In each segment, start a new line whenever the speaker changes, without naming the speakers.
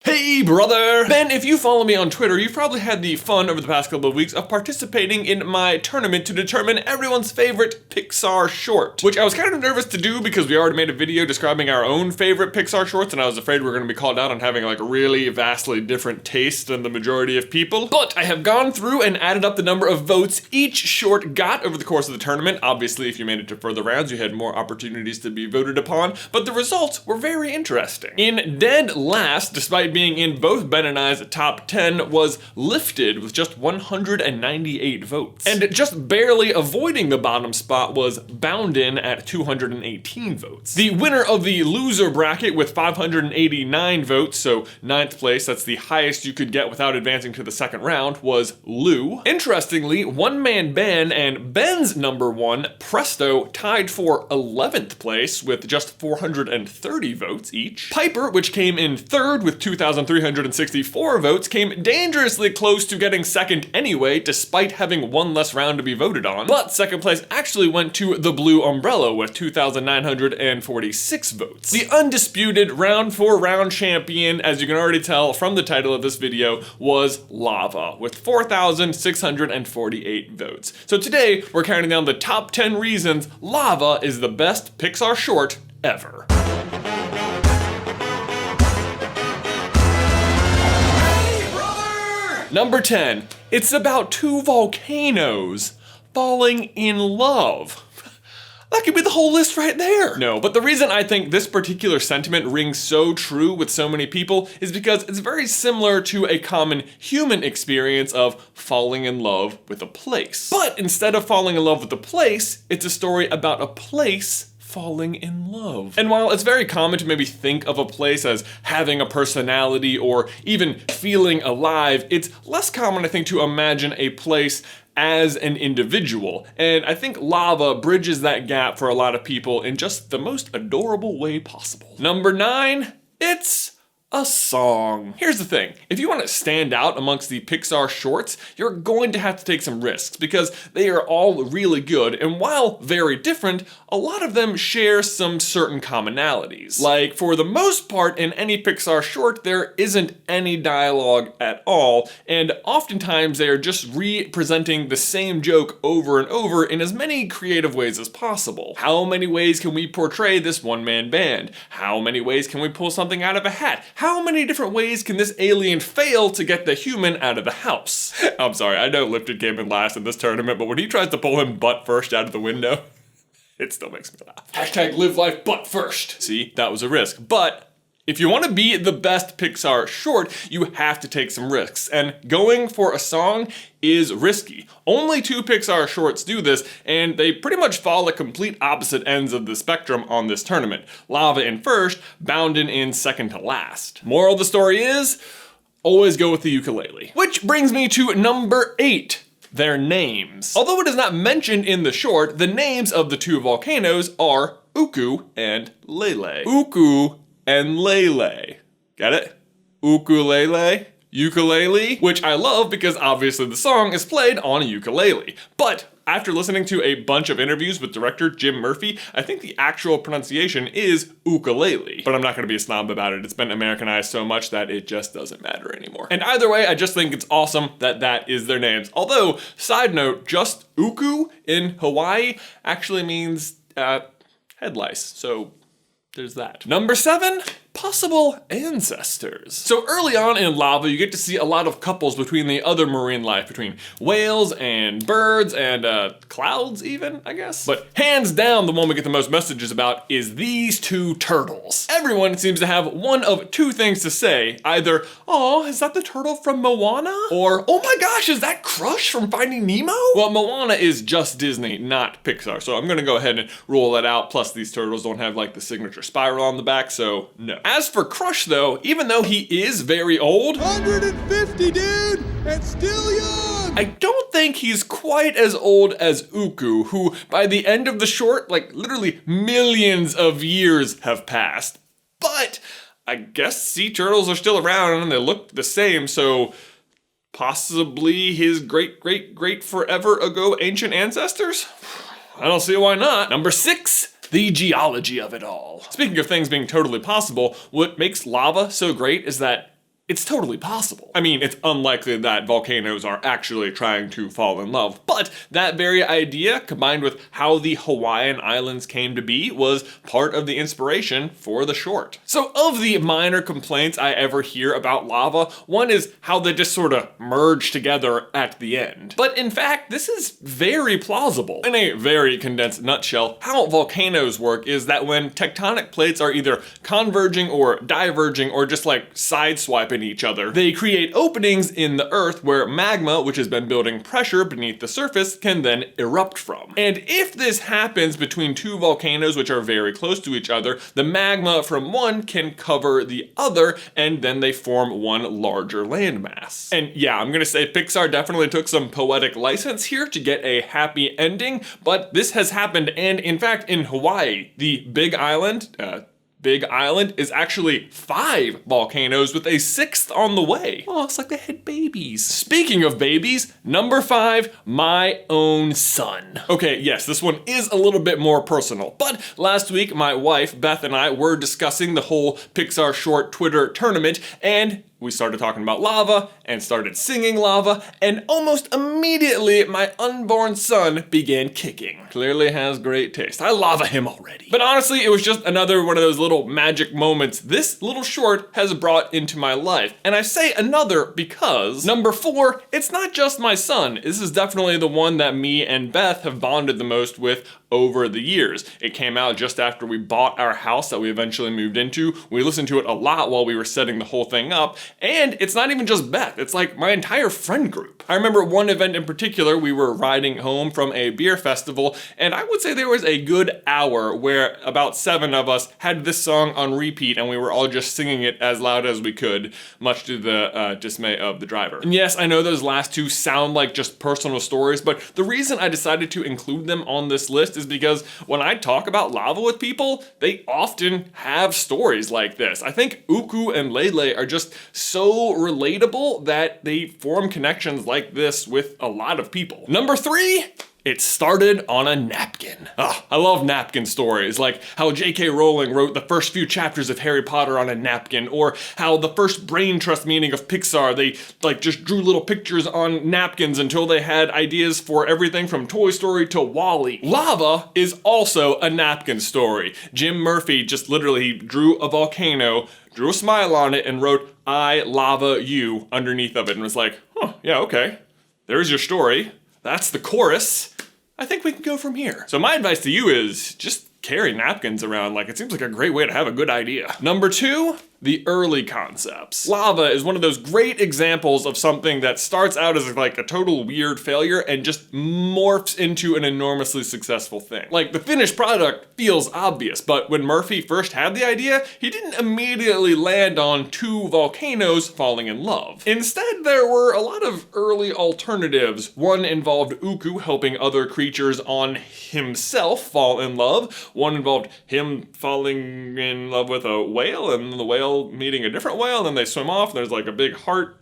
Hey brother! Ben, if you follow me on Twitter, you've probably had the fun over the past couple of weeks of participating in my tournament to determine everyone's favorite Pixar short, which I was kind of nervous to do because we already made a video describing our own favorite Pixar shorts and I was afraid we were going to be called out on having like a really vastly different taste than the majority of people. But I have gone through and added up the number of votes each short got over the course of the tournament. Obviously, if you made it to further rounds, you had more opportunities to be voted upon, but the results were very interesting. In dead last, despite being in both Ben and I's top 10, was Lifted with just 198 votes. And just barely avoiding the bottom spot was Boundin at 218 votes. The winner of the loser bracket with 589 votes, so 9th place, that's the highest you could get without advancing to the second round, was Lou. Interestingly, One Man Ben and Ben's number one, Presto, tied for 11th place with just 430 votes each. Piper, which came in third with 2,364 votes, came dangerously close to getting second anyway, despite having one less round to be voted on. But second place actually went to the Blue Umbrella with 2,946 votes. The undisputed round for round champion, as you can already tell from the title of this video, was Lava with 4,648 votes. So today we're counting down the top 10 reasons Lava is the best Pixar short ever. Number 10, it's about two volcanoes falling in love. That could be the whole list right there. No, but the reason I think this particular sentiment rings so true with so many people is because it's very similar to a common human experience of falling in love with a place. But instead of falling in love with a place, it's a story about a place falling in love. And while it's very common to maybe think of a place as having a personality or even feeling alive, it's less common, I think, to imagine a place as an individual. And I think Lava bridges that gap for a lot of people in just the most adorable way possible. Number 9, it's a song. Here's the thing, if you want to stand out amongst the Pixar shorts, you're going to have to take some risks because they are all really good, and while very different, a lot of them share some certain commonalities. Like, for the most part in any Pixar short, there isn't any dialogue at all, and oftentimes they are just representing the same joke over and over in as many creative ways as possible. How many ways can we portray this one-man band? How many ways can we pull something out of a hat? How many different ways can this alien fail to get the human out of the house? I'm sorry, I know Lifted came in last in this tournament, but when he tries to pull him butt first out of the window, it still makes me laugh. Hashtag live life butt first. See, that was a risk. But if you want to be the best Pixar short, you have to take some risks, and going for a song is risky. Only 2 Pixar shorts do this, and they pretty much fall at complete opposite ends of the spectrum on this tournament. Lava in first, Boundin in second to last. Moral of the story is, always go with the ukulele. Which brings me to number 8. Their names. Although it is not mentioned in the short, the names of the 2 volcanoes are Uku and Lele. Uku and Lele. Get it? Ukulele? Ukulele? Which I love because obviously the song is played on a ukulele. But after listening to a bunch of interviews with director Jim Murphy, I think the actual pronunciation is ukulele. But I'm not gonna be a snob about it. It's been Americanized so much that it just doesn't matter anymore. And either way, I just think it's awesome that that is their names. Although, side note, just uku in Hawaii actually means head lice. So there's that. Number 7, possible ancestors. So early on in Lava, you get to see a lot of couples between the other marine life, between whales and birds and clouds even, I guess. But hands down, the one we get the most messages about is these 2 turtles. Everyone seems to have one of 2 things to say. Either, oh, is that the turtle from Moana? Or, oh my gosh, is that Crush from Finding Nemo? Well, Moana is just Disney, not Pixar. So I'm gonna go ahead and rule that out. Plus these turtles don't have like the signature spiral on the back, so no. As for Crush though, even though he is very old,
150 dude, and still young!
I don't think he's quite as old as Uku, who by the end of the short, like literally millions of years have passed. But I guess sea turtles are still around and they look the same, so possibly his great forever ago ancient ancestors? I don't see why not. Number 6, the geology of it all. Speaking of things being totally possible, what makes Lava so great is that It's totally possible. I mean, it's unlikely that volcanoes are actually trying to fall in love, but that very idea, combined with how the Hawaiian Islands came to be, was part of the inspiration for the short. So of the minor complaints I ever hear about lava, one is how they just sort of merge together at the end. But in fact, this is very plausible. In a very condensed nutshell, how volcanoes work is that when tectonic plates are either converging or diverging or just like sideswiping each other, they create openings in the earth where magma, which has been building pressure beneath the surface, can then erupt from. And if this happens between two volcanoes which are very close to each other, the magma from one can cover the other, and then they form one larger landmass. And yeah, I'm gonna say Pixar definitely took some poetic license here to get a happy ending, but this has happened, and in fact, in Hawaii, the Big Island is actually 5 volcanoes with a 6th on the way. Oh, it's like they had babies. Speaking of babies, number 5, my own son. Okay, yes, this one is a little bit more personal, but last week my wife, Beth, and I were discussing the whole Pixar short Twitter tournament, and we started talking about lava and started singing lava, and almost immediately my unborn son began kicking. Clearly has great taste. I lava him already. But honestly, it was just another one of those little magic moments this little short has brought into my life. And I say another because number 4, it's not just my son. This is definitely the one that me and Beth have bonded the most with over the years. It came out just after we bought our house that we eventually moved into. We listened to it a lot while we were setting the whole thing up, and it's not even just Beth, it's like my entire friend group. I remember one event in particular, we were riding home from a beer festival, and I would say there was a good hour where about 7 of us had this song on repeat, and we were all just singing it as loud as we could, much to the dismay of the driver. And yes, I know those last 2 sound like just personal stories, but the reason I decided to include them on this list is because when I talk about lava with people, they often have stories like this. I think Uku and Lele are just so relatable that they form connections like this with a lot of people. Number 3, it started on a napkin. I love napkin stories, like how J.K. Rowling wrote the first few chapters of Harry Potter on a napkin, or how the first brain trust meeting of Pixar, they just drew little pictures on napkins until they had ideas for everything from Toy Story to WALL-E. Lava is also a napkin story. Jim Murphy just literally drew a volcano, drew a smile on it, and wrote, "I lava you" underneath of it, and was like, yeah, okay. There's your story. That's the chorus. I think we can go from here. So my advice to you is just carry napkins around. Like, it seems like a great way to have a good idea. Number 2, the early concepts. Lava is one of those great examples of something that starts out as like a total weird failure and just morphs into an enormously successful thing. Like, the finished product feels obvious, but when Murphy first had the idea, he didn't immediately land on 2 volcanoes falling in love. Instead, there were a lot of early alternatives. One involved Uku helping other creatures on himself fall in love. One involved him falling in love with a whale, and the whale meeting a different whale, and then they swim off, and there's like a big heart,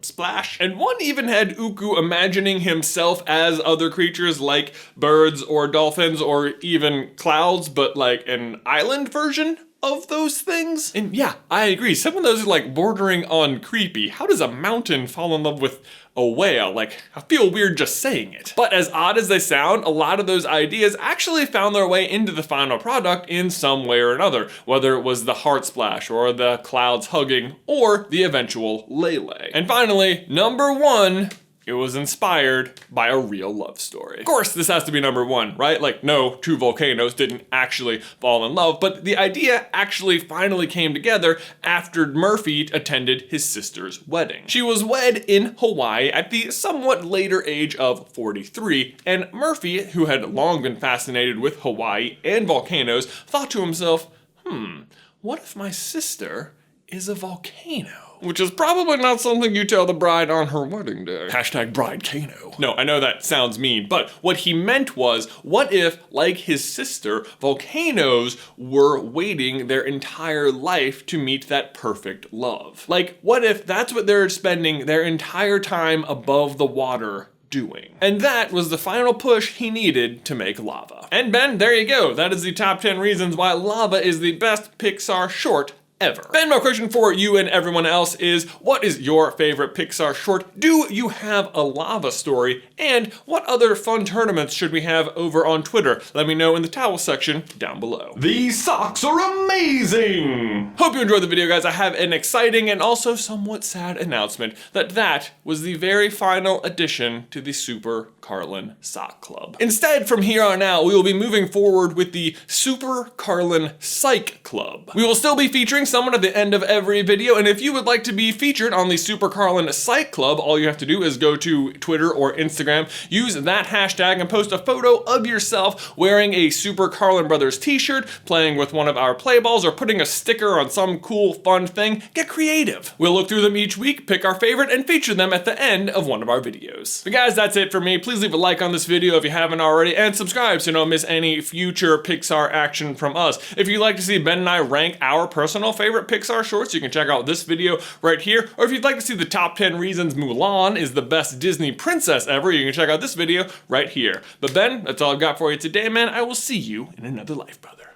splash. And one even had Uku imagining himself as other creatures like birds or dolphins or even clouds, but like an island version of those things. And yeah, I agree. Some of those are like bordering on creepy. How does a mountain fall in love with a whale? Like, I feel weird just saying it. But as odd as they sound, a lot of those ideas actually found their way into the final product in some way or another, whether it was the heart splash or the clouds hugging or the eventual Lele. And finally, number 1, it was inspired by a real love story. Of course, this has to be number 1, right? Like, no, 2 volcanoes didn't actually fall in love, but the idea actually finally came together after Murphy attended his sister's wedding. She was wed in Hawaii at the somewhat later age of 43, and Murphy, who had long been fascinated with Hawaii and volcanoes, thought to himself, what if my sister is a volcano? Which is probably not something you tell the bride on her wedding day. #bridecano. No, I know that sounds mean, but what he meant was, what if, like his sister, volcanoes were waiting their entire life to meet that perfect love? Like, what if that's what they're spending their entire time above the water doing? And that was the final push he needed to make lava. And Ben, there you go. That is the top 10 reasons why lava is the best Pixar short ever. Ben, my question for you and everyone else is, what is your favorite Pixar short? Do you have a lava story? And what other fun tournaments should we have over on Twitter? Let me know in the towel section down below. These socks are amazing! Hope you enjoyed the video, guys. I have an exciting and also somewhat sad announcement that was the very final addition to the Super Carlin Sock Club. Instead, from here on out, we will be moving forward with the Super Carlin Psych Club. We will still be featuring someone at the end of every video, and if you would like to be featured on the Super Carlin Psych Club, all you have to do is go to Twitter or Instagram, use that hashtag, and post a photo of yourself wearing a Super Carlin Brothers t-shirt, playing with one of our play balls, or putting a sticker on some cool, fun thing. Get creative. We'll look through them each week, pick our favorite, and feature them at the end of one of our videos. But guys, that's it for me. Please leave a like on this video if you haven't already, and subscribe so you don't miss any future Pixar action from us. If you'd like to see Ben and I rank our personal favorite Pixar shorts, you can check out this video right here. Or if you'd like to see the top 10 reasons Mulan is the best Disney princess ever, you can check out this video right here. But Ben, that's all I've got for you today, man. I will see you in another life, brother.